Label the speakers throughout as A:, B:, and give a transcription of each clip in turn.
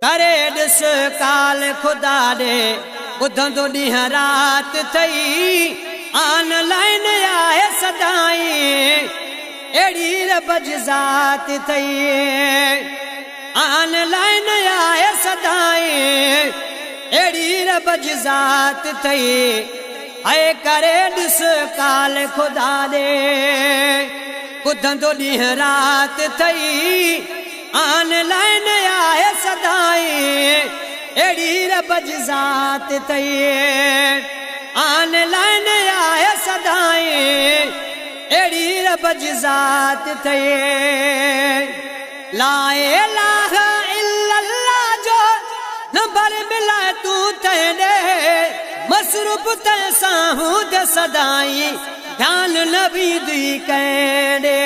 A: करे ॾिस काल खुदा ॾे ॿुधंदो ॾींहं राति थई ऑनलाइन आहे सदाईं अहिड़ी रब जी ज़ात थई ऑनलाइन आहे सदाईं अहिड़ी रब जी ज़ात थई ऐं करे ॾिस काल खुदा ॾे ॿुधंदो ॾींहं राति थई ऑनलाइन आहे सदाईं अहिड़ी रब जी ज़ात थई ऑनलाइन आहे सदाईं अहिड़ी रब जी ज़ात थई ला इलाहा इल्लल्लाह जो नंबर मिलाए तू तेरे मसरूफ़ ते साहूं दे सदाईं ध्यान नबी दी कड़े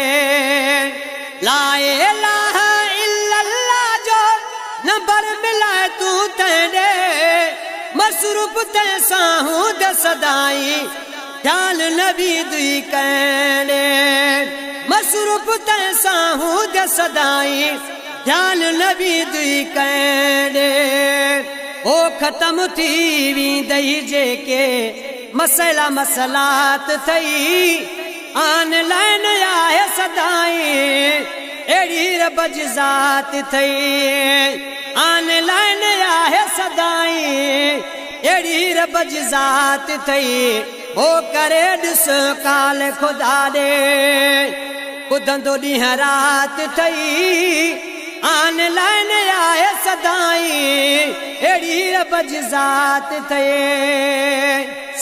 A: ला इलाहा इल्लल्लाह जो नंबर मिलाए तू तेरे मसरूफ़ ते साहूं दे सदाईं ध्यान नबी दी कड़े मसरूफ़ ते साहूं दे सदाईं ध्यान नबी दी कड़े ओ ख़त्म थी वेंदई जेके मसला मसलात थई ऑनलाइन आहे सदाईं अहिड़ी रब जी ज़ात थई ऑनलाइन आहे सदाईं अहिड़ी रब जी ज़ात थई ओ करे ॾिस काल खुदा ॾे ॿुधंदो ॾींहं राति थई ऑनलाइन आहे सदाईं अहिड़ी रब जी ज़ात थई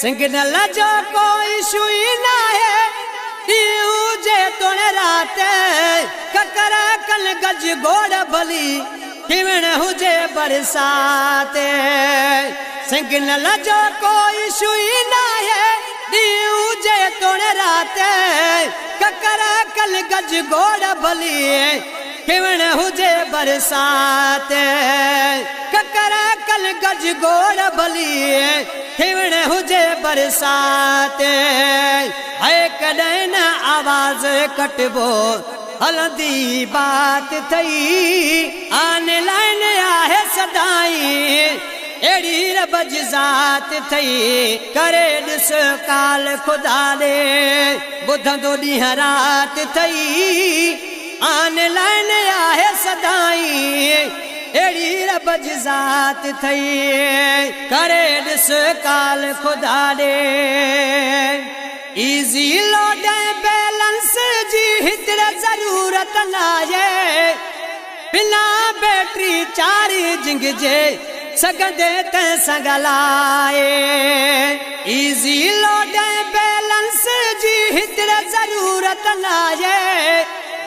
A: सिग्नल जो कोई शुई नाहे ॾींहुं हुजे तोड़ राति ककर कल गज गोड़ भली खिवण हुजे बरसात सिग्नल जो कोई शुई नाहे ॾींहुं हुजे तोड़ राति ककर कल गज गोड़ भली खिवण हुजे बरसात ककर कल गज गोड़ भली खिवण हुजे बरसात है कॾहिं न आवाज़ कटबो हलंदी बात थई ऑनलाइन आहे सदाईं अहिड़ी रब जी ज़ात थई करे ॾिस काल खुदा ॾे ॿुधंदो ॾींहं राति थई ऑनलाइन आहे सदाईं अहिड़ी रब जी ज़ात थई करे ॾिस काल खुदा ॾे इज़ी लोड बैलेंस जी हेतिरे ज़रूरत नाहे बिना बैटरी चार्जिंग जे सघंदे तंहिं ॻाल्हाए इज़ी लोड बैलेंस जी हेतिरे ज़रूरत नाहे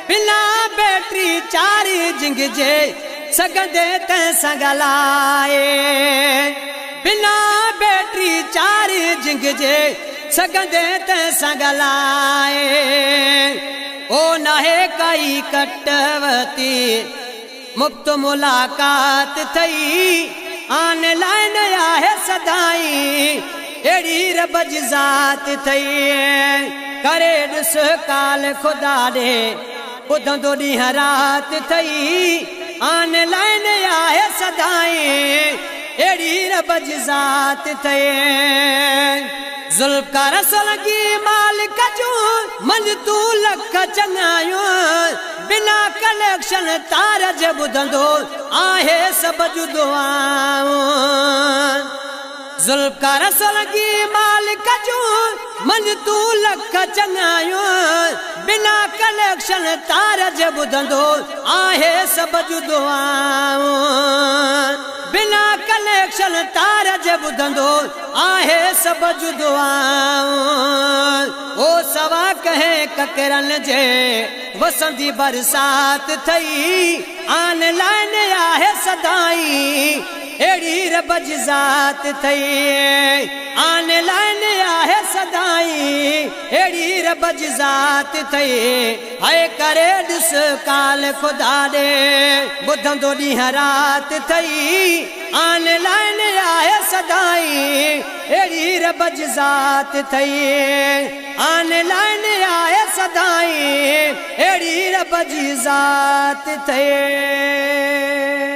A: बिना बैटरी चार्जिंग जे सघंदे तंहिं ॻाल्हाए बिना बैटरी चार्जिंग जे सघंदे तंहिं ॻाल्हाए ओ नाहे काई कटवती मुफ़्त मुलाक़ात थई ऑनलाइन आहे सदाईं अहिड़ी रब जी ज़ात थई करे ॾिस काल खुदा ॾे ॿुधंदो ॾींहं राति थई ऑनलाइन आहे सदाईं अहिड़ी रब जी ज़ात थई ज़ुल्फ़कार सलगी मालिक जूं मंझ तूं लख चङायूं बिना कनेक्शन तार जे ॿुधंदो आहे सभ जूं दुआऊं ज़ुल्फ़कार सलगी मालिक जूं मंझ तूं लख चङायूं बिना कनेक्शन तार जे ॿुधंदो आहे सभ जूं दुआऊं बिना कनेक्शन तार जे ॿुधंदो आहे सभ जूं दुआऊं ओ सवा कंहिं ककरनि जे वसंदी बरसात थई ऑनलाइन आहे सदाईं अहिड़ी रब जी ज़ात थई ऑनलाइन आहे सदाईं अहिड़ी रब जी ज़ात थई है करे ॾिस काल खुदा ॾे ॿुधंदो ॾींहं राति थई ऑनलाइन आहे सदाईं अहिड़ी रब जी ज़ात थई ऑनलाइन आहे सदाईं अहिड़ी रब जी ज़ात थई।